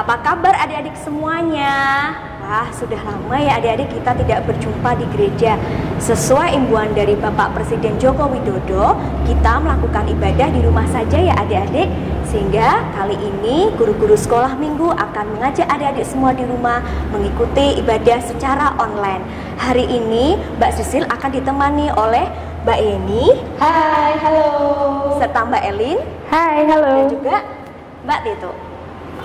Apa kabar adik-adik semuanya? Wah, sudah lama ya adik-adik kita tidak berjumpa di gereja. Sesuai imbauan dari Bapak Presiden Joko Widodo, kita melakukan ibadah di rumah saja ya adik-adik. Sehingga kali ini guru-guru sekolah minggu akan mengajak adik-adik semua di rumah mengikuti ibadah secara online. Hari ini Mbak Sisil akan ditemani oleh Mbak Yeni. Hai, halo. Serta Mbak Elin. Hai, halo. Dan juga Mbak Tito.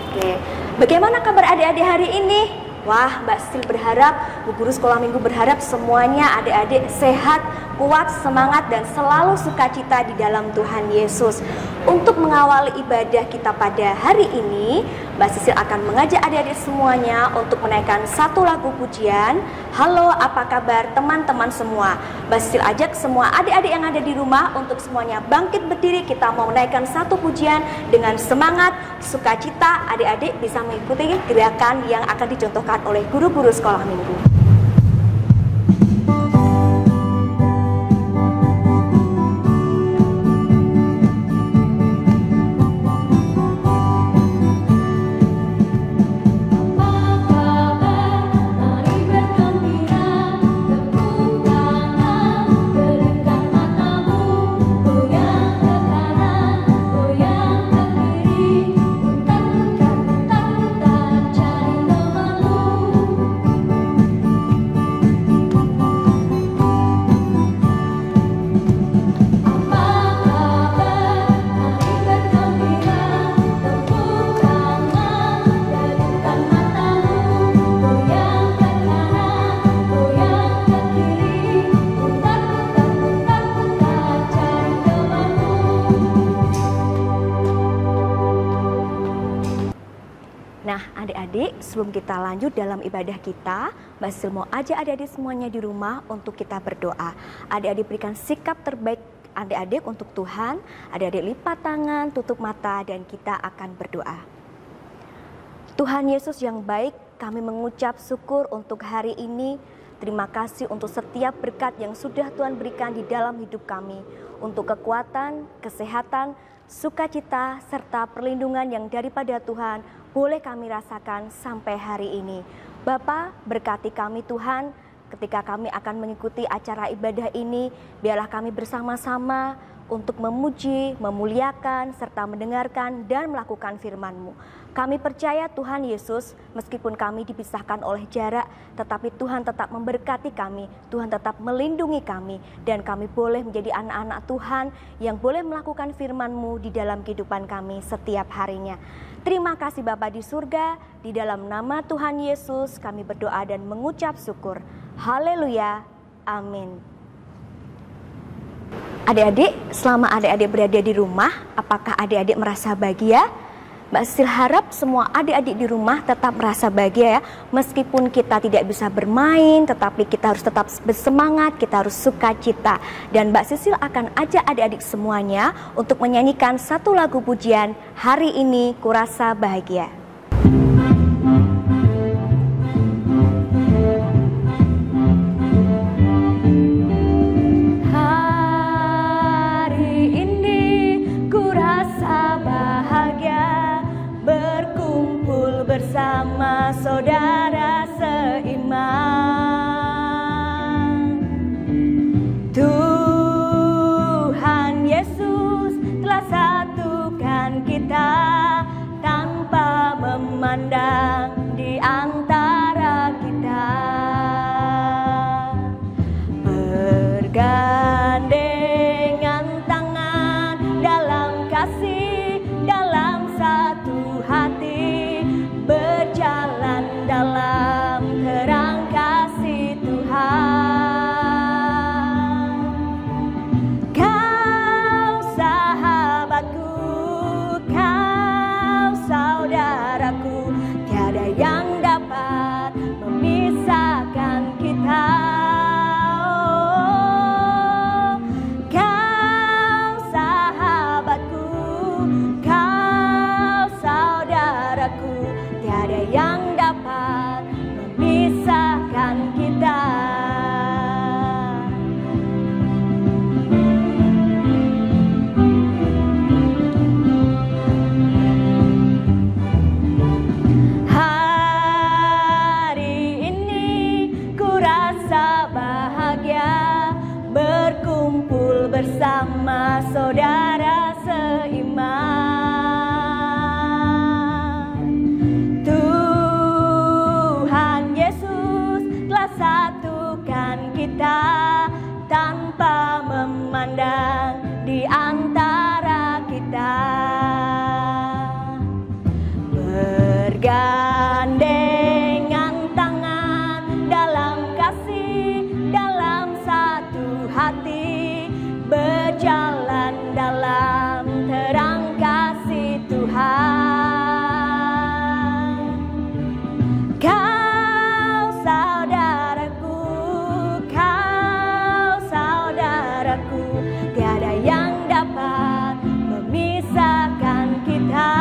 Oke, bagaimana kabar adik-adik hari ini? Wah, Mbak Sisil berharap, Bu Guru Sekolah Minggu berharap semuanya adik-adik sehat, kuat, semangat, dan selalu sukacita di dalam Tuhan Yesus. Untuk mengawali ibadah kita pada hari ini, Mbak Sisil akan mengajak adik-adik semuanya untuk menaikkan satu lagu pujian. Halo, apa kabar teman-teman semua? Mbak Sisil ajak semua adik-adik yang ada di rumah untuk semuanya bangkit berdiri. Kita mau menaikkan satu pujian dengan semangat, sukacita. Adik-adik bisa mengikuti gerakan yang akan dicontohkan oleh guru-guru sekolah minggu. Nah, adik-adik, sebelum kita lanjut dalam ibadah kita, Mbak Sisil mau ajak adik-adik semuanya di rumah untuk kita berdoa. Adik-adik berikan sikap terbaik adik-adik untuk Tuhan. Adik-adik lipat tangan, tutup mata, dan kita akan berdoa. Tuhan Yesus yang baik, kami mengucap syukur untuk hari ini. Terima kasih untuk setiap berkat yang sudah Tuhan berikan di dalam hidup kami. Untuk kekuatan, kesehatan, sukacita, serta perlindungan yang daripada Tuhan boleh kami rasakan sampai hari ini. Bapa, berkati kami Tuhan, ketika kami akan mengikuti acara ibadah ini, biarlah kami bersama-sama untuk memuji, memuliakan, serta mendengarkan dan melakukan firman-Mu. Kami percaya Tuhan Yesus, meskipun kami dipisahkan oleh jarak, tetapi Tuhan tetap memberkati kami, Tuhan tetap melindungi kami, dan kami boleh menjadi anak-anak Tuhan yang boleh melakukan firman-Mu di dalam kehidupan kami setiap harinya. Terima kasih Bapa di surga, di dalam nama Tuhan Yesus kami berdoa dan mengucap syukur. Haleluya, amin. Adik-adik, selama adik-adik berada di rumah, apakah adik-adik merasa bahagia? Mbak Sisil harap semua adik-adik di rumah tetap merasa bahagia ya. Meskipun kita tidak bisa bermain, tetapi kita harus tetap bersemangat, kita harus sukacita. Dan Mbak Sisil akan ajak adik-adik semuanya untuk menyanyikan satu lagu pujian, Hari Ini Kurasa Bahagia. Bersama saudara seiman, Tuhan Yesus telah satukan kita tanpa bersama saudara seiman. Tuhan Yesus telah satukan kita tanpa memandang di antara kita. Bergandengan tangan dalam kasih, dalam satu hati, berjalan dalam terang kasih Tuhan. Kau saudaraku, tiada yang dapat memisahkan kita.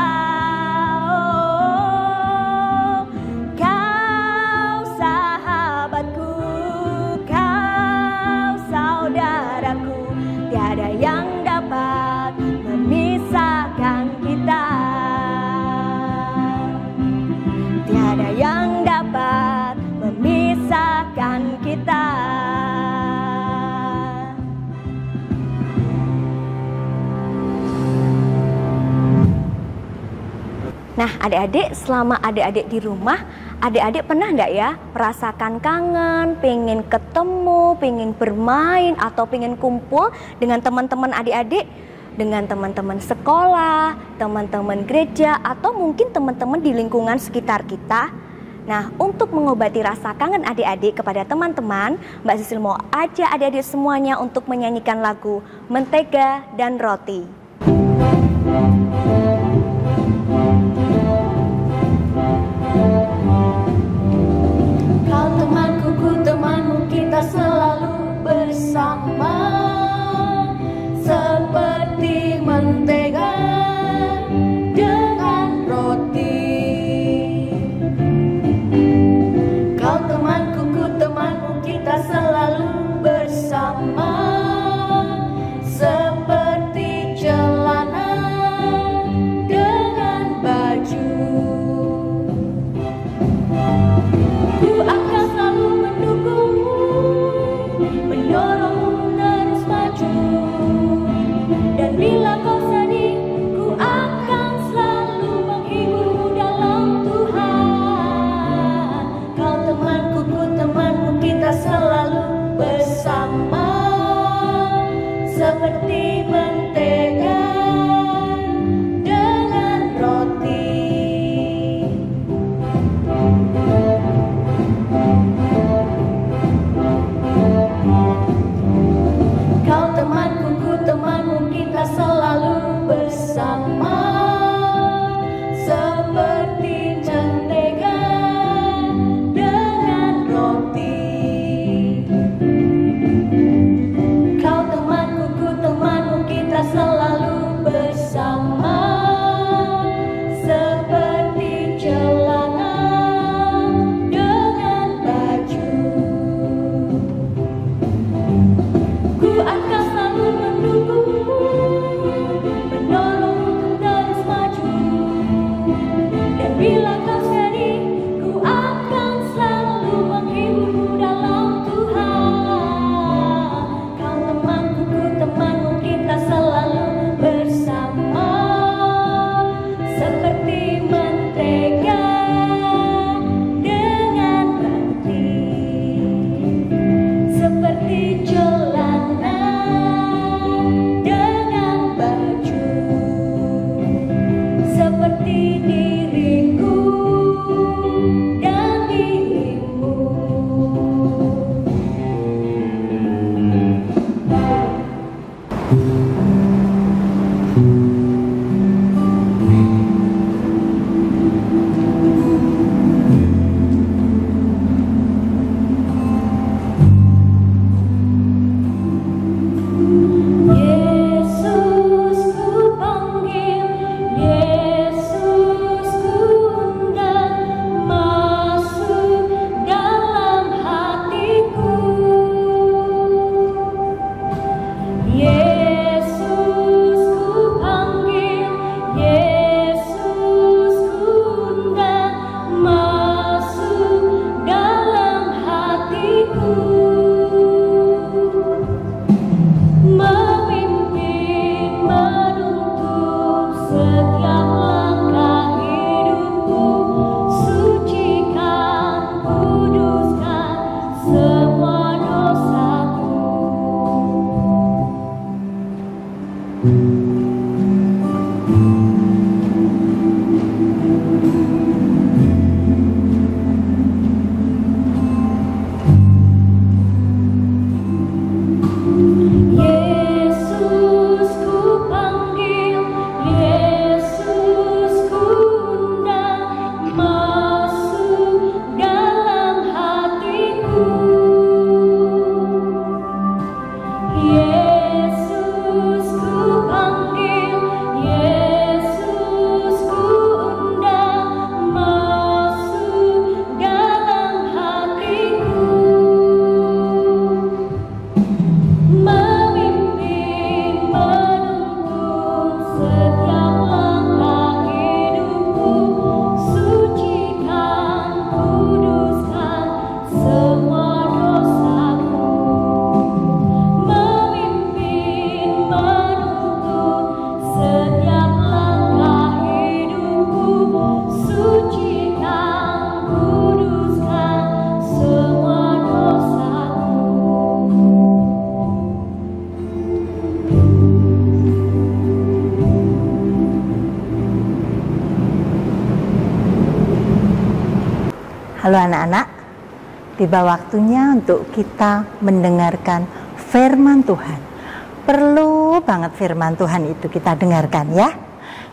Kau sahabatku, kau saudaraku, tiada yang dapat memisahkan kita. Tiada yang dapat memisahkan kita. Nah, adik-adik, selama adik-adik di rumah, adik-adik pernah enggak ya merasakan kangen, pengen ketemu, pengen bermain, atau pengen kumpul dengan teman-teman adik-adik, dengan teman-teman sekolah, teman-teman gereja, atau mungkin teman-teman di lingkungan sekitar kita? Nah, untuk mengobati rasa kangen adik-adik kepada teman-teman, Mbak Sisil mau ajak adik-adik semuanya untuk menyanyikan lagu Mentega dan Roti. Kau temanku, ku temanmu, kita selalu bersama, seperti mentega dengan roti. Kau temanku, ku temanmu, kita selalu bersama, seperti celana dengan baju. Ku akan selalu mendukungmu, mendorongmu terus maju. Dan bila kau sedih, ku akan selalu menghiburmu dalam Tuhan. Kau temanku, ku temanmu, kita selalu bersama, seperti mentega dengan roti. Kau temanku, ku temanmu, kita selalu bersama, seperti mentega dengan roti. Kau temanku, ku temanmu, kita selalu Halo anak-anak, tiba waktunya untuk kita mendengarkan firman Tuhan. Perlu banget firman Tuhan itu kita dengarkan ya.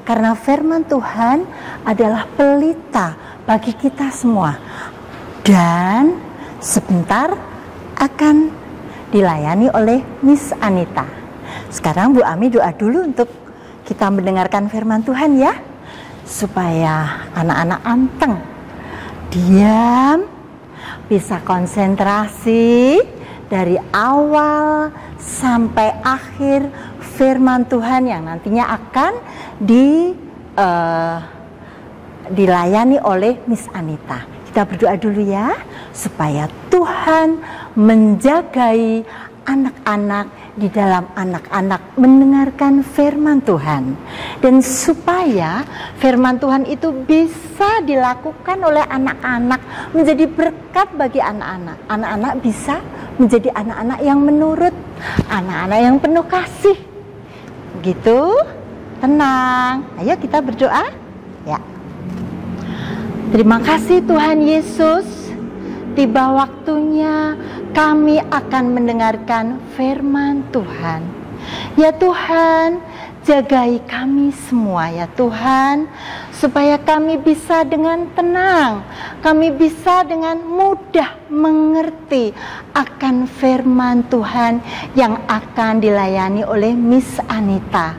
Karena firman Tuhan adalah pelita bagi kita semua. Dan sebentar akan dilayani oleh Miss Anita. Sekarang Bu Ami doa dulu untuk kita mendengarkan firman Tuhan ya. Supaya anak-anak anteng, diam, bisa konsentrasi dari awal sampai akhir firman Tuhan yang nantinya akan dilayani oleh Miss Anita. Kita berdoa dulu ya, supaya Tuhan menjagai anak-anak di dalam anak-anak mendengarkan firman Tuhan, dan supaya firman Tuhan itu bisa dilakukan oleh anak-anak menjadi berkat bagi anak-anak. Anak-anak bisa menjadi anak-anak yang menurut, anak-anak yang penuh kasih. Begitu, tenang. Ayo kita berdoa ya. Terima kasih Tuhan Yesus. Tiba waktunya kami akan mendengarkan firman Tuhan. Ya Tuhan, jagai kami semua ya Tuhan, supaya kami bisa dengan tenang, kami bisa dengan mudah mengerti akan firman Tuhan yang akan dilayani oleh Miss Anita.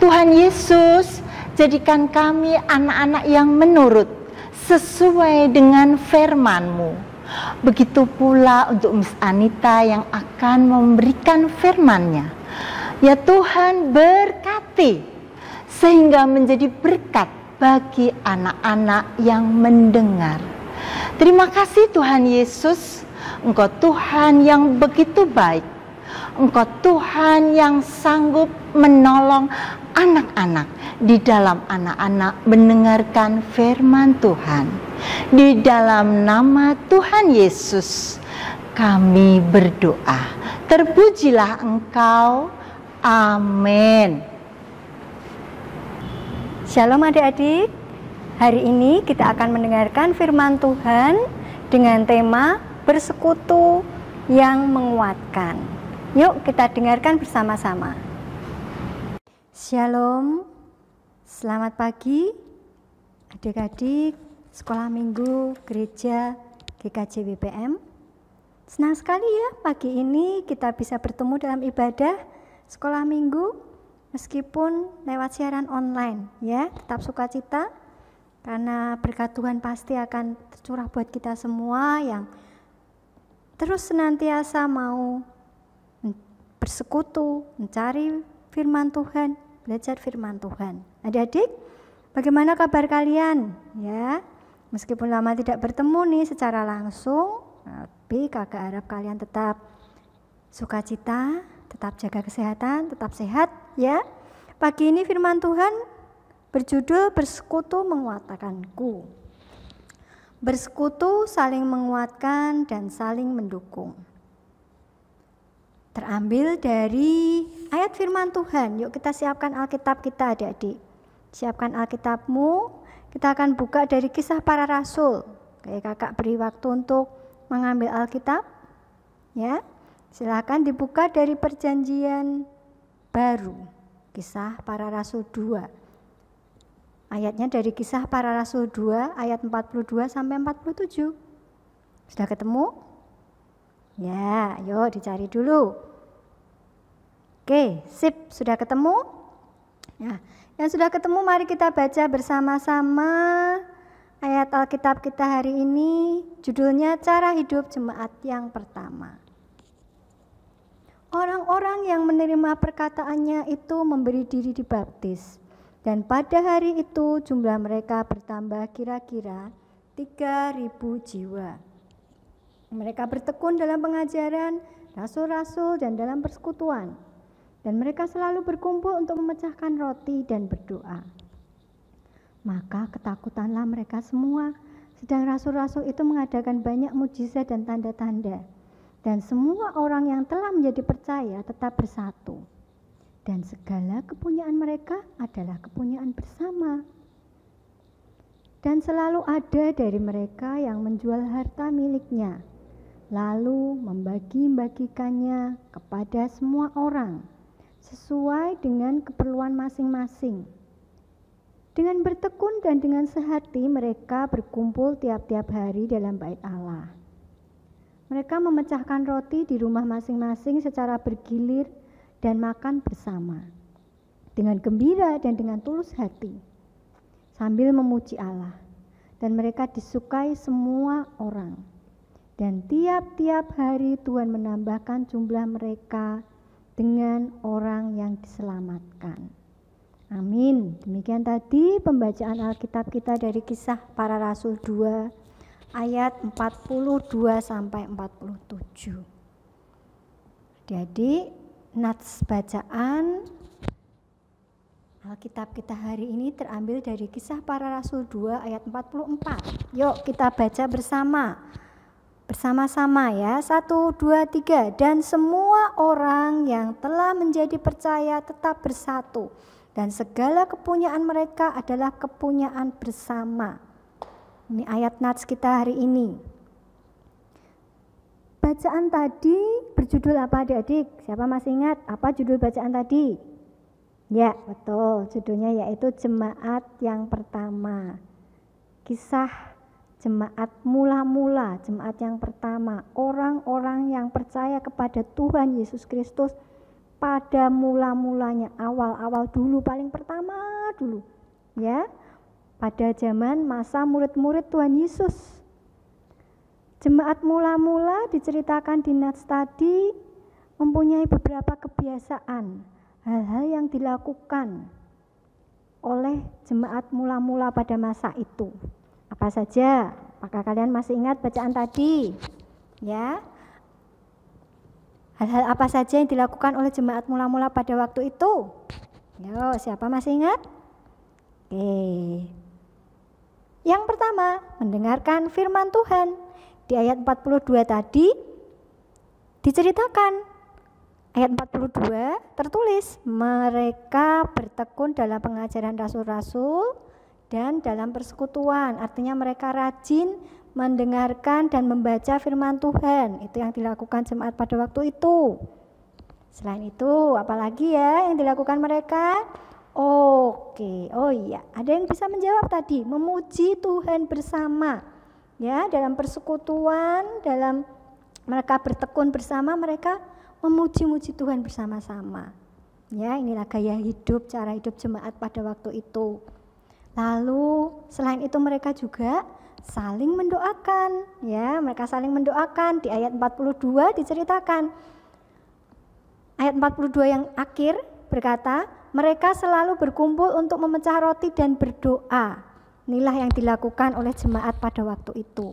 Tuhan Yesus, jadikan kami anak-anak yang menurut sesuai dengan firman-Mu. Begitu pula untuk Miss Anita yang akan memberikan firman-Nya. Ya Tuhan, berkati sehingga menjadi berkat bagi anak-anak yang mendengar. Terima kasih Tuhan Yesus, Engkau Tuhan yang begitu baik. Engkau Tuhan yang sanggup menolong anak-anak di dalam anak-anak mendengarkan firman Tuhan. Di dalam nama Tuhan Yesus kami berdoa. Terpujilah Engkau. Amin. Shalom adik-adik. Hari ini kita akan mendengarkan firman Tuhan dengan tema bersekutu yang menguatkan. Yuk kita dengarkan bersama-sama. Shalom. Selamat pagi adik-adik Sekolah Minggu Gereja GKJ WPM. Senang sekali ya pagi ini kita bisa bertemu dalam ibadah Sekolah Minggu meskipun lewat siaran online ya. Tetap sukacita karena berkat Tuhan pasti akan tercurah buat kita semua yang terus senantiasa mau bersekutu, mencari firman Tuhan, belajar firman Tuhan. Adik-adik, bagaimana kabar kalian? Ya, meskipun lama tidak bertemu nih secara langsung, tapi kakak harap kalian tetap sukacita, tetap jaga kesehatan, tetap sehat ya. Pagi ini firman Tuhan berjudul bersekutu menguatkanku. Bersekutu saling menguatkan dan saling mendukung. Terambil dari ayat firman Tuhan. Yuk kita siapkan Alkitab kita adik-adik. Siapkan Alkitabmu. Kita akan buka dari Kisah Para Rasul. Oke, kakak beri waktu untuk mengambil Alkitab. Ya, silakan dibuka dari Perjanjian Baru. Kisah Para Rasul 2. Ayatnya dari Kisah Para Rasul 2 ayat 42 sampai 47. Sudah ketemu? Ya, yuk dicari dulu. Oke, sip, sudah ketemu? Nah, yang sudah ketemu mari kita baca bersama-sama ayat Alkitab kita hari ini. Judulnya Cara Hidup Jemaat yang Pertama. Orang-orang yang menerima perkataannya itu memberi diri dibaptis. Dan pada hari itu jumlah mereka bertambah kira-kira 3.000 jiwa. Mereka bertekun dalam pengajaran rasul-rasul dan dalam persekutuan. Dan mereka selalu berkumpul untuk memecahkan roti dan berdoa. Maka ketakutanlah mereka semua, sedang rasul-rasul itu mengadakan banyak mukjizat dan tanda-tanda. Dan semua orang yang telah menjadi percaya tetap bersatu. Dan segala kepunyaan mereka adalah kepunyaan bersama. Dan selalu ada dari mereka yang menjual harta miliknya, lalu membagi-bagikannya kepada semua orang, sesuai dengan keperluan masing-masing. Dengan bertekun dan dengan sehati mereka berkumpul tiap-tiap hari dalam bait Allah. Mereka memecahkan roti di rumah masing-masing secara bergilir dan makan bersama, dengan gembira dan dengan tulus hati, sambil memuji Allah. Dan mereka disukai semua orang. Dan tiap-tiap hari Tuhan menambahkan jumlah mereka dengan orang yang diselamatkan. Amin. Demikian tadi pembacaan Alkitab kita dari Kisah Para Rasul 2 ayat 42 sampai 47. Jadi nats bacaan Alkitab kita hari ini terambil dari Kisah Para Rasul 2 ayat 44. Yuk kita baca bersama-sama ya. 1, 2, 3. Dan semua orang yang telah menjadi percaya tetap bersatu, dan segala kepunyaan mereka adalah kepunyaan bersama. Ini ayat nats kita hari ini. Bacaan tadi berjudul apa adik-adik? Siapa masih ingat apa judul bacaan tadi? Ya, betul. Judulnya yaitu Jemaat yang Pertama. Kisah jemaat mula-mula, jemaat yang pertama. Orang-orang yang percaya kepada Tuhan Yesus Kristus pada mula-mulanya, awal-awal dulu, paling pertama dulu. Ya, pada zaman masa murid-murid Tuhan Yesus. Jemaat mula-mula diceritakan di nats tadi mempunyai beberapa kebiasaan, hal-hal yang dilakukan oleh jemaat mula-mula pada masa itu. Apa saja? Apakah kalian masih ingat bacaan tadi? Ya. Hal-hal apa saja yang dilakukan oleh jemaat mula-mula pada waktu itu? Yo, siapa masih ingat? Oke. Yang pertama, mendengarkan firman Tuhan. Di ayat 42 tadi diceritakan. Ayat 42 tertulis, mereka bertekun dalam pengajaran rasul-rasul dan dalam persekutuan. Artinya mereka rajin mendengarkan dan membaca firman Tuhan. Itu yang dilakukan jemaat pada waktu itu. Selain itu, apalagi ya yang dilakukan mereka? Oke, oh iya, ada yang bisa menjawab tadi, memuji Tuhan bersama. Ya, dalam persekutuan, dalam mereka bertekun bersama, mereka memuji-muji Tuhan bersama-sama. Ya, inilah gaya hidup, cara hidup jemaat pada waktu itu. Lalu selain itu mereka juga saling mendoakan, ya, mereka saling mendoakan. Di ayat 42 diceritakan. Ayat 42 yang akhir berkata, mereka selalu berkumpul untuk memecah roti dan berdoa. Inilah yang dilakukan oleh jemaat pada waktu itu.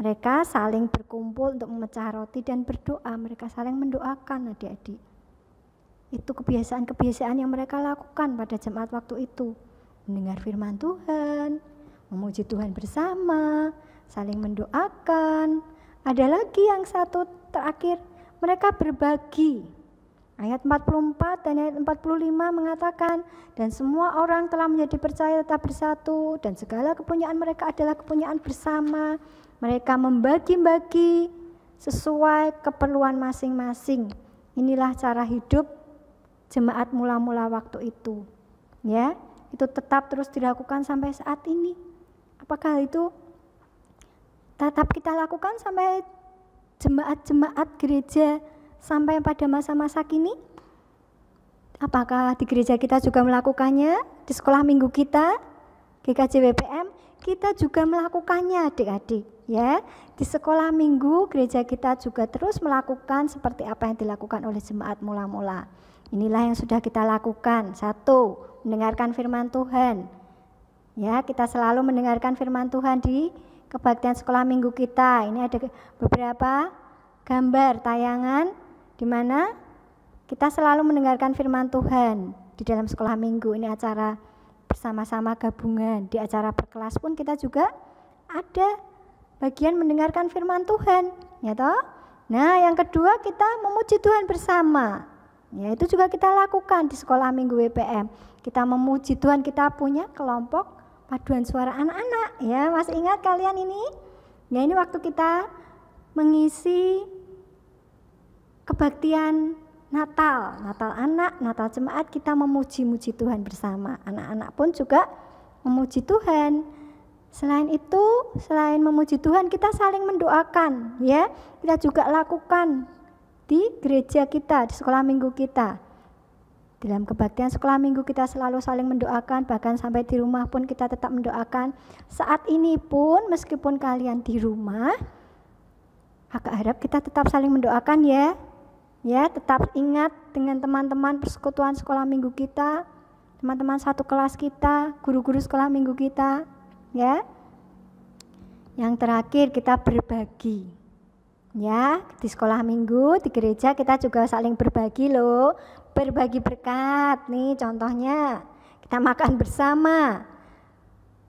Mereka saling berkumpul untuk memecah roti dan berdoa. Mereka saling mendoakan, adik-adik. Itu kebiasaan-kebiasaan yang mereka lakukan pada jemaat waktu itu. Mendengar firman Tuhan, memuji Tuhan bersama, saling mendoakan. Ada lagi yang satu terakhir, mereka berbagi. Ayat 44 dan ayat 45 mengatakan, dan semua orang telah menjadi percaya tetap bersatu, dan segala kepunyaan mereka adalah kepunyaan bersama. Mereka membagi-bagi sesuai keperluan masing-masing. Inilah cara hidup jemaat mula-mula waktu itu. Ya, itu tetap terus dilakukan sampai saat ini. Apakah itu tetap kita lakukan sampai jemaat-jemaat gereja sampai pada masa-masa kini? Apakah di gereja kita juga melakukannya? Di sekolah minggu kita, GKJ WPM, kita juga melakukannya, adik-adik. Ya, di sekolah minggu gereja kita juga terus melakukan seperti apa yang dilakukan oleh jemaat mula-mula. Inilah yang sudah kita lakukan. 1, mendengarkan firman Tuhan. Ya, kita selalu mendengarkan firman Tuhan di kebaktian sekolah minggu kita. Ini ada beberapa gambar tayangan di mana kita selalu mendengarkan firman Tuhan di dalam sekolah minggu. Ini acara bersama-sama gabungan. Di acara perkelas pun kita juga ada bagian mendengarkan firman Tuhan, ya toh? Nah, yang kedua kita memuji Tuhan bersama. Ya, itu juga kita lakukan di sekolah minggu WPM. Kita memuji Tuhan, kita punya kelompok paduan suara anak-anak ya. Masih ingat kalian ini? Ya, ini waktu kita mengisi kebaktian Natal anak, Natal jemaat, kita memuji-muji Tuhan bersama. Anak-anak pun juga memuji Tuhan. Selain itu, selain memuji Tuhan, kita saling mendoakan ya. Kita juga lakukan di gereja kita, di sekolah minggu kita. Dalam kebaktian sekolah minggu kita selalu saling mendoakan, bahkan sampai di rumah pun kita tetap mendoakan. Saat ini pun meskipun kalian di rumah, Kakak harap kita tetap saling mendoakan ya. Ya, tetap ingat dengan teman-teman persekutuan sekolah minggu kita, teman-teman satu kelas kita, guru-guru sekolah minggu kita, ya. Yang terakhir kita berbagi. Ya, di sekolah minggu, di gereja kita juga saling berbagi loh. Berbagi berkat. Nih contohnya, kita makan bersama.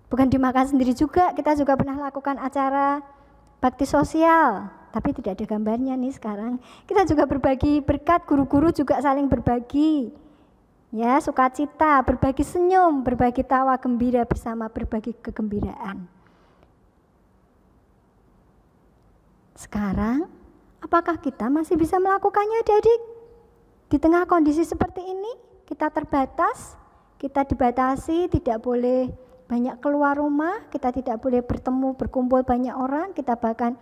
Bukan dimakan sendiri juga, kita juga pernah lakukan acara bakti sosial. Tapi tidak ada gambarnya nih sekarang. Kita juga berbagi berkat, guru-guru juga saling berbagi. Ya, sukacita, berbagi senyum, berbagi tawa gembira bersama, berbagi kegembiraan. Sekarang, apakah kita masih bisa melakukannya, adik-adik? Di tengah kondisi seperti ini, kita terbatas, kita dibatasi, tidak boleh banyak keluar rumah, kita tidak boleh bertemu, berkumpul banyak orang, kita bahkan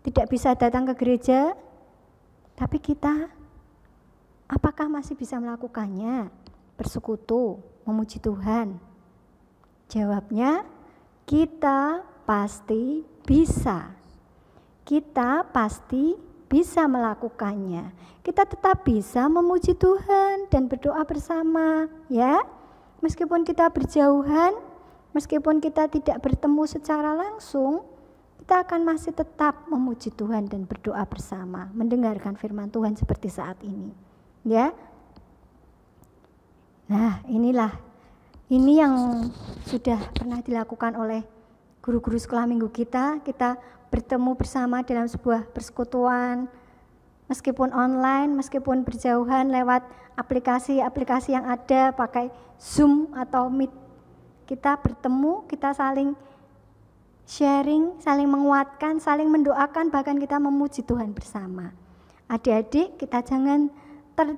tidak bisa datang ke gereja, tapi kita apakah masih bisa melakukannya? Bersekutu, memuji Tuhan. Jawabnya, kita pasti bisa. Kita pasti bisa melakukannya. Kita tetap bisa memuji Tuhan dan berdoa bersama, ya. Meskipun kita berjauhan, meskipun kita tidak bertemu secara langsung, kita akan masih tetap memuji Tuhan dan berdoa bersama, mendengarkan firman Tuhan seperti saat ini. Ya. Nah, ini yang sudah pernah dilakukan oleh guru-guru sekolah minggu kita. Kita bertemu bersama dalam sebuah persekutuan, meskipun online, meskipun berjauhan lewat aplikasi-aplikasi yang ada, pakai Zoom atau Meet. Kita bertemu, kita saling sharing, saling menguatkan, saling mendoakan, bahkan kita memuji Tuhan bersama. Adik-adik, kita jangan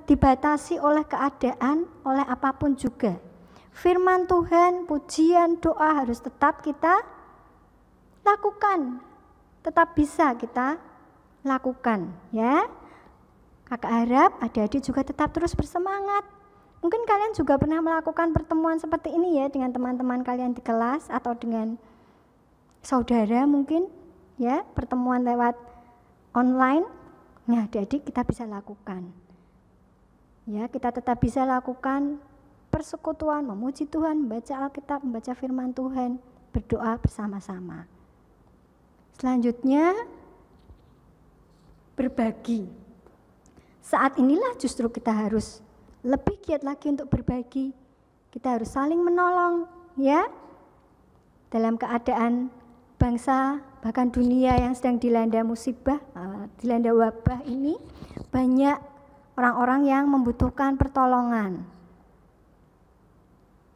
dibatasi oleh keadaan, oleh apapun juga. Firman Tuhan, pujian, doa harus tetap kita lakukan. Tetap bisa kita lakukan, ya. Kakak harap adik-adik juga tetap terus bersemangat. Mungkin kalian juga pernah melakukan pertemuan seperti ini ya, dengan teman-teman kalian di kelas atau dengan saudara mungkin, ya, pertemuan lewat online. Nah, adik-adik kita bisa lakukan. Ya, kita tetap bisa lakukan persekutuan, memuji Tuhan, membaca Alkitab, membaca firman Tuhan, berdoa bersama-sama. Selanjutnya, berbagi. Saat inilah justru kita harus lebih giat lagi untuk berbagi. Kita harus saling menolong, ya. Dalam keadaan bangsa, bahkan dunia yang sedang dilanda musibah, dilanda wabah ini, banyak orang-orang yang membutuhkan pertolongan.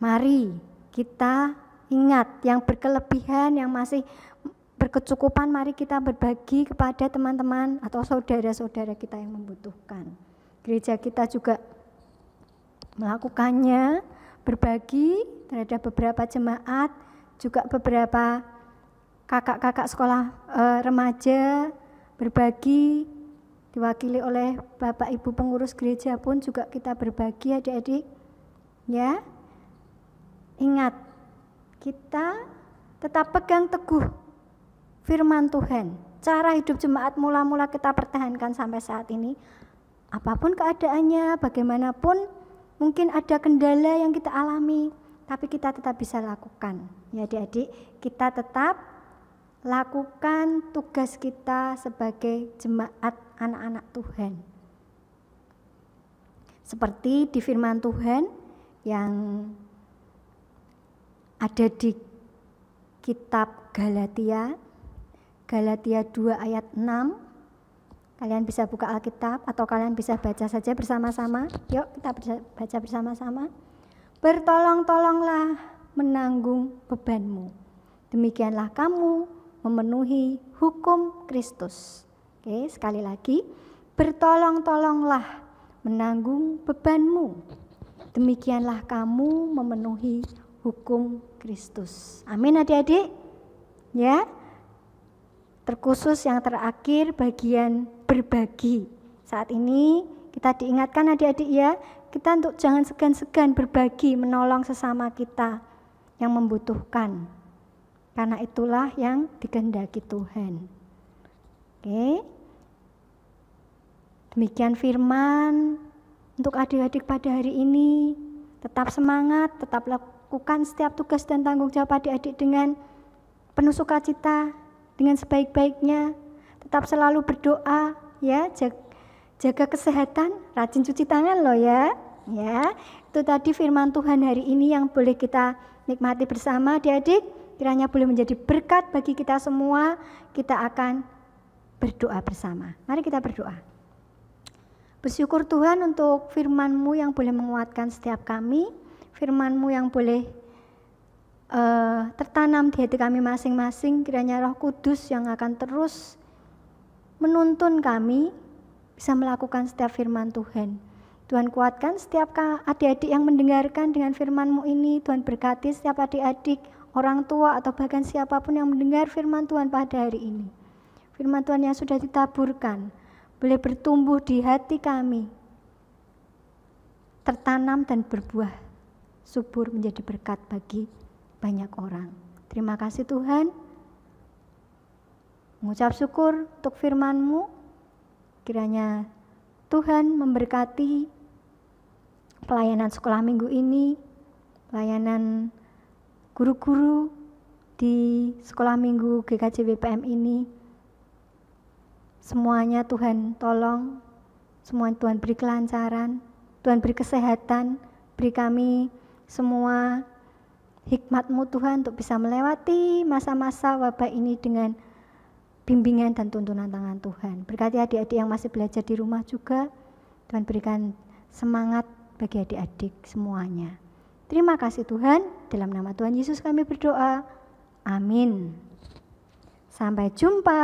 Mari kita ingat yang berkelebihan, yang masih berkecukupan, mari kita berbagi kepada teman-teman atau saudara-saudara kita yang membutuhkan. Gereja kita juga melakukannya, berbagi terhadap beberapa jemaat, juga beberapa kakak-kakak sekolah remaja, berbagi, diwakili oleh Bapak Ibu pengurus gereja pun juga kita berbagi, adik-adik. Ya, ingat, kita tetap pegang teguh firman Tuhan. Cara hidup jemaat mula-mula kita pertahankan sampai saat ini. Apapun keadaannya, bagaimanapun mungkin ada kendala yang kita alami, tapi kita tetap bisa lakukan. Ya adik-adik, kita tetap lakukan tugas kita sebagai jemaat anak-anak Tuhan. Seperti di firman Tuhan yang ada di kitab Galatia 2 ayat 6. Kalian bisa buka Alkitab atau kalian bisa baca saja bersama-sama. Yuk kita baca bersama-sama. Bertolong-tolonglah menanggung bebanmu. Demikianlah kamu memenuhi hukum Kristus. Oke, sekali lagi, bertolong-tolonglah menanggung bebanmu. Demikianlah kamu memenuhi hukum Kristus. Amin adik-adik. Ya. Terkhusus yang terakhir bagian berbagi. Saat ini kita diingatkan adik-adik ya, kita untuk jangan segan-segan berbagi, menolong sesama kita yang membutuhkan. Karena itulah yang dikehendaki Tuhan. Oke. Demikian firman untuk adik-adik pada hari ini. Tetap semangat, tetap lakukan setiap tugas dan tanggung jawab adik-adik dengan penuh sukacita, dengan sebaik-baiknya. Tetap selalu berdoa ya, jaga kesehatan, rajin cuci tangan loh ya. Ya, itu tadi firman Tuhan hari ini yang boleh kita nikmati bersama adik-adik. Kiranya boleh menjadi berkat bagi kita semua. Kita akan berdoa bersama. Mari kita berdoa. Bersyukur Tuhan untuk firman-Mu yang boleh menguatkan setiap kami. Firman-Mu yang boleh tertanam di hati kami masing-masing. Kiranya Roh Kudus yang akan terus menuntun kami bisa melakukan setiap firman Tuhan. Tuhan kuatkan setiap adik-adik yang mendengarkan dengan firman-Mu ini. Tuhan berkati setiap adik-adik, orang tua atau bahkan siapapun yang mendengar firman Tuhan pada hari ini. Firman Tuhan yang sudah ditaburkan boleh bertumbuh di hati kami, tertanam dan berbuah subur menjadi berkat bagi banyak orang. Terima kasih Tuhan. Mengucap syukur untuk firman-Mu. Kiranya Tuhan memberkati pelayanan sekolah minggu ini, pelayanan guru-guru di sekolah minggu GKJ WPM ini. Semuanya Tuhan tolong, semua Tuhan beri kelancaran, Tuhan beri kesehatan, beri kami semua hikmat-Mu Tuhan untuk bisa melewati masa-masa wabah ini dengan bimbingan dan tuntunan tangan Tuhan. Berkati adik-adik yang masih belajar di rumah juga, Tuhan berikan semangat bagi adik-adik semuanya. Terima kasih Tuhan, dalam nama Tuhan Yesus kami berdoa, amin. Sampai jumpa.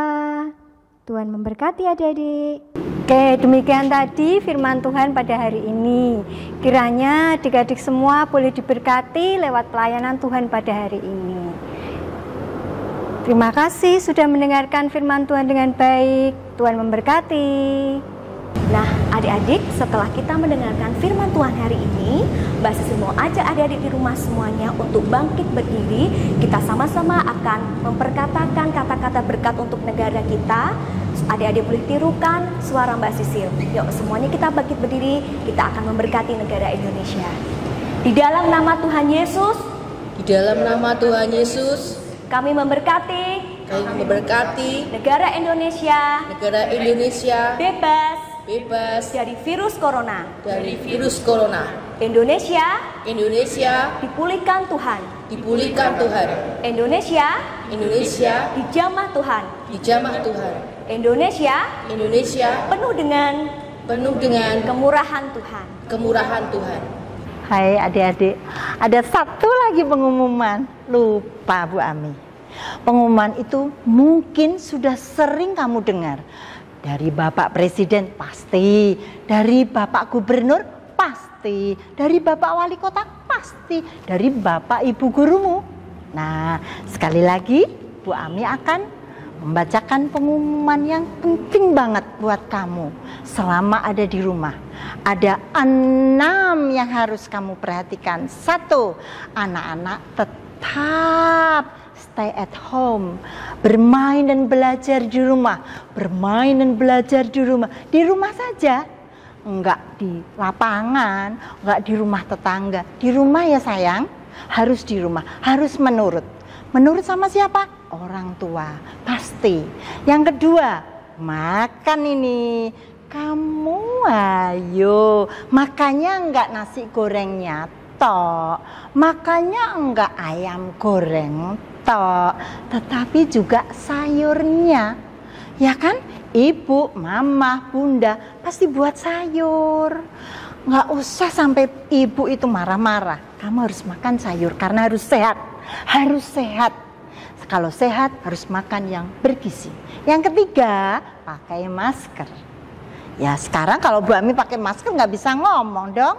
Tuhan memberkati adik-adik. Oke, demikian tadi firman Tuhan pada hari ini. Kiranya adik-adik semua boleh diberkati lewat pelayanan Tuhan pada hari ini. Terima kasih sudah mendengarkan firman Tuhan dengan baik. Tuhan memberkati. Nah, adik-adik, setelah kita mendengarkan firman Tuhan hari ini, Mbak Sisil mau ajak adik-adik di rumah semuanya untuk bangkit berdiri. Kita sama-sama akan memperkatakan kata-kata berkat untuk negara kita. Adik-adik boleh tirukan suara Mbak Sisil. Yuk, semuanya kita bangkit berdiri, kita akan memberkati negara Indonesia. Di dalam nama Tuhan Yesus, di dalam nama Tuhan Yesus, kami memberkati negara Indonesia bebas dari virus corona. Indonesia dipulihkan Tuhan. Indonesia dijamah Tuhan. Indonesia penuh dengan kemurahan Tuhan. Hai adik-adik, ada satu lagi pengumuman. Lupa Bu Ami. Pengumuman itu mungkin sudah sering kamu dengar. Dari Bapak Presiden pasti, dari Bapak Gubernur pasti, dari Bapak Wali Kota pasti, dari Bapak Ibu gurumu. Nah, sekali lagi Bu Ami akan membacakan pengumuman yang penting banget buat kamu selama ada di rumah. Ada 6 yang harus kamu perhatikan. 1, anak-anak tetap stay at home, bermain dan belajar di rumah, di rumah saja, enggak di lapangan, enggak di rumah tetangga, di rumah ya sayang, harus di rumah, harus menurut sama siapa? Orang tua, pasti. Yang kedua, makan ini, kamu ayo, makannya enggak nasi gorengnya tok, makannya enggak ayam goreng tok, tetapi juga sayurnya. Ya kan? Ibu, mama, bunda pasti buat sayur. nggak usah sampai ibu itu marah-marah. Kamu harus makan sayur karena harus sehat. Harus sehat. Kalau sehat harus makan yang bergizi. Yang ketiga, pakai masker. Ya sekarang kalau Bu Ami pakai masker nggak bisa ngomong dong.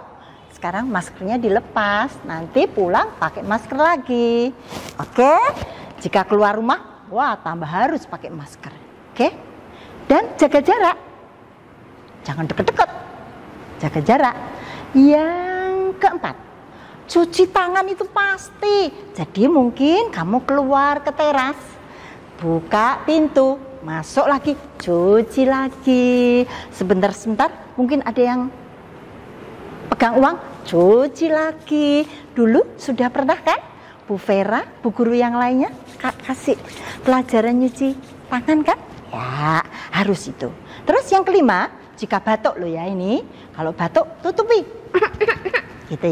Sekarang maskernya dilepas, nanti pulang pakai masker lagi. Oke? Jika keluar rumah, wah tambah harus pakai masker. Oke? Dan jaga jarak. Jangan deket-deket. Jaga jarak. Yang keempat, cuci tangan itu pasti. Jadi mungkin kamu keluar ke teras, buka pintu, masuk lagi, cuci lagi. Sebentar-sebentar mungkin ada yang pegang uang, cuci lagi. Dulu sudah pernah kan Bu Vera, Bu Guru yang lainnya kasih pelajaran nyuci tangan kan? Ya harus itu. Terus yang kelima, jika batuk loh ya ini, kalau batuk tutupi. Gitu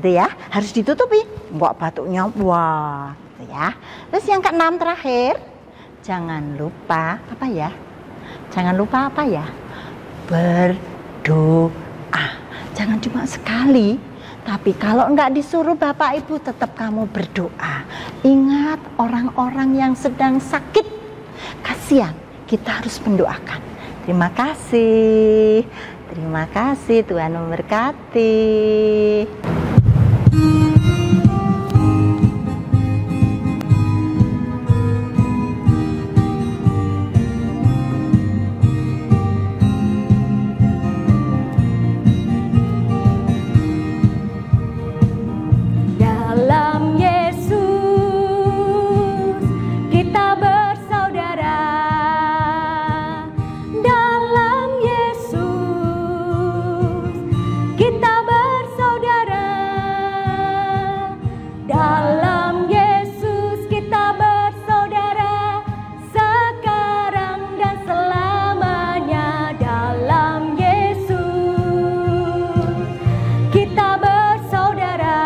ya, harus ditutupi. Enggak batuknya, wah, gitu ya. Terus yang keenam terakhir, jangan lupa apa ya? Berdoa. Jangan cuma sekali, tapi kalau enggak disuruh Bapak Ibu tetap kamu berdoa. Ingat orang-orang yang sedang sakit, kasihan, kita harus mendoakan. Terima kasih, Tuhan memberkati. Dalam Yesus kita bersaudara. Dalam Yesus kita bersaudara. Dalam Yesus kita bersaudara sekarang dan selamanya. Dalam Yesus kita bersaudara.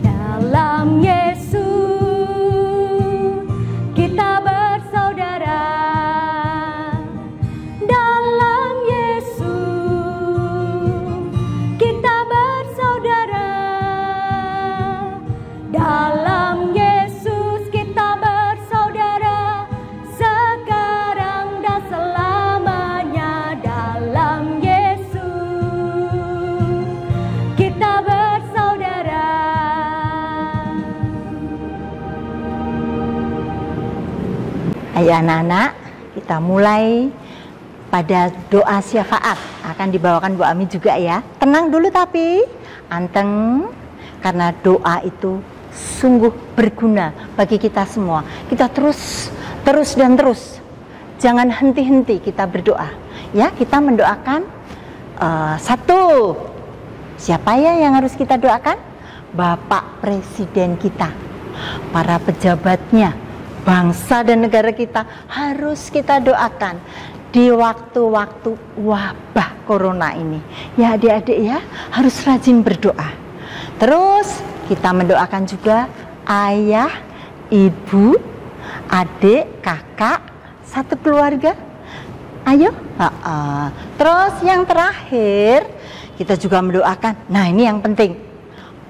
Dalam Yesus kita bersaudara. Dalam Yesus kita bersaudara. Dalam Yesus kita bersaudara sekarang dan selamanya. Dalam Yesus kita bersaudara. Ayo anak-anak, kita mulai pada doa syafaat. Akan dibawakan Bu Ami juga ya. Tenang dulu tapi anteng, karena doa itu sungguh berguna bagi kita semua. Kita terus dan terus. Jangan henti-henti kita berdoa. Ya, kita mendoakan satu. Siapa ya yang harus kita doakan? Bapak Presiden kita, para pejabatnya, bangsa dan negara kita harus kita doakan di waktu-waktu wabah corona ini. Ya adik-adik ya, harus rajin berdoa. Terus kita mendoakan juga ayah, ibu, adik, kakak, satu keluarga. Ayo. Terus yang terakhir kita juga mendoakan. Nah ini yang penting,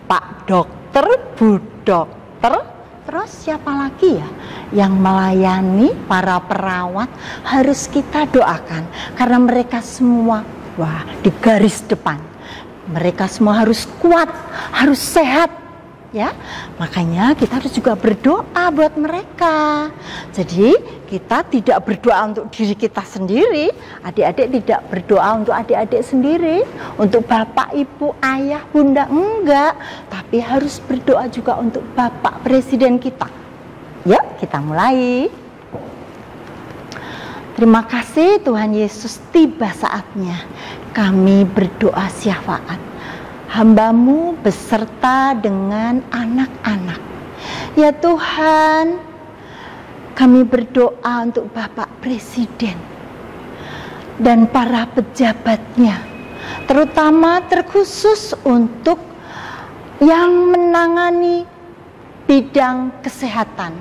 Pak Dokter, Bu Dokter. Terus siapa lagi ya yang melayani para perawat harus kita doakan. Karena mereka semua di garis depan. Mereka semua harus kuat, harus sehat. Ya, makanya kita harus juga berdoa buat mereka. Jadi kita tidak berdoa untuk diri kita sendiri. Adik-adik tidak berdoa untuk adik-adik sendiri, untuk bapak, ibu, ayah, bunda, enggak. Tapi harus berdoa juga untuk Bapak Presiden kita. Yuk kita mulai. Terima kasih Tuhan Yesus, tiba saatnya kami berdoa syafaat. Hamba-Mu beserta dengan anak-anak. Ya Tuhan, kami berdoa untuk Bapak Presiden dan para pejabatnya, terutama terkhusus untuk yang menangani bidang kesehatan.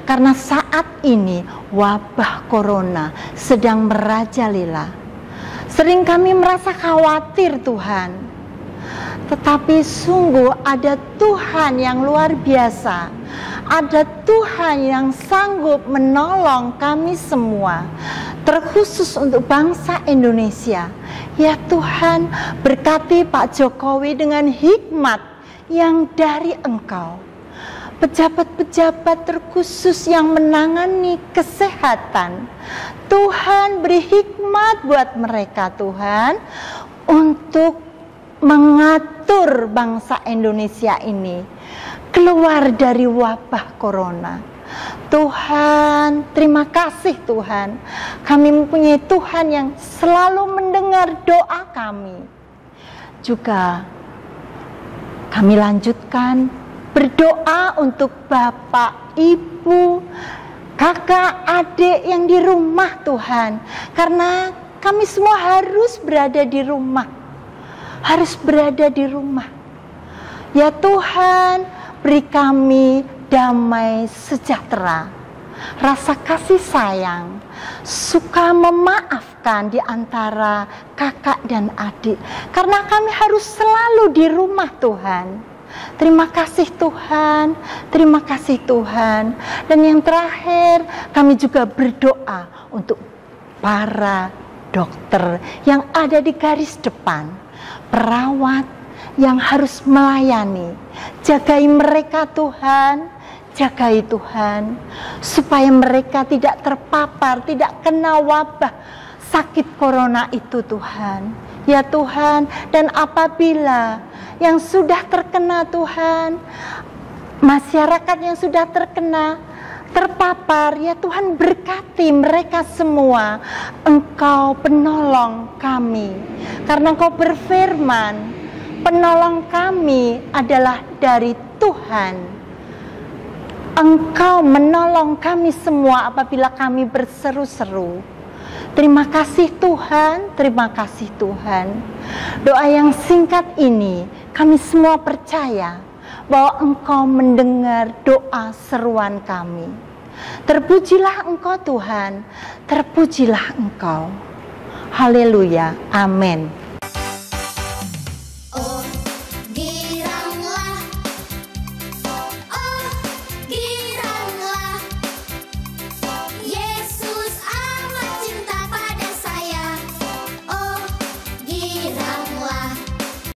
Karena saat ini wabah corona sedang merajalela. Sering kami merasa khawatir Tuhan, tetapi sungguh ada Tuhan yang luar biasa. Ada Tuhan yang sanggup menolong kami semua, terkhusus untuk bangsa Indonesia. Ya Tuhan, berkati Pak Jokowi dengan hikmat yang dari Engkau. Pejabat-pejabat terkhusus yang menangani kesehatan, Tuhan beri hikmat buat mereka Tuhan, untuk mengatur bangsa Indonesia ini keluar dari wabah corona. Tuhan, terima kasih Tuhan, kami mempunyai Tuhan yang selalu mendengar doa kami. Juga kami lanjutkan berdoa untuk Bapak, Ibu, kakak, adik yang di rumah Tuhan. Karena kami semua harus berada di rumah. Harus berada di rumah. Ya Tuhan, beri kami damai sejahtera, rasa kasih sayang, suka memaafkan di antara kakak dan adik. Karena kami harus selalu di rumah Tuhan. Terima kasih Tuhan, terima kasih Tuhan. Dan yang terakhir, kami juga berdoa untuk para dokter yang ada di garis depan, perawat yang harus melayani. Jagai mereka Tuhan, jagai Tuhan, supaya mereka tidak terpapar, tidak kena wabah sakit corona itu Tuhan. Ya Tuhan, dan apabila yang sudah terkena Tuhan, masyarakat yang sudah terkena, terpapar, ya Tuhan berkati mereka semua. Engkau penolong kami, karena Engkau berfirman, penolong kami adalah dari Tuhan. Engkau menolong kami semua apabila kami berseru-seru. Terima kasih Tuhan, terima kasih Tuhan. Doa yang singkat ini kami semua percaya bahwa Engkau mendengar doa seruan kami. Terpujilah Engkau Tuhan, terpujilah Engkau. Haleluya, amin.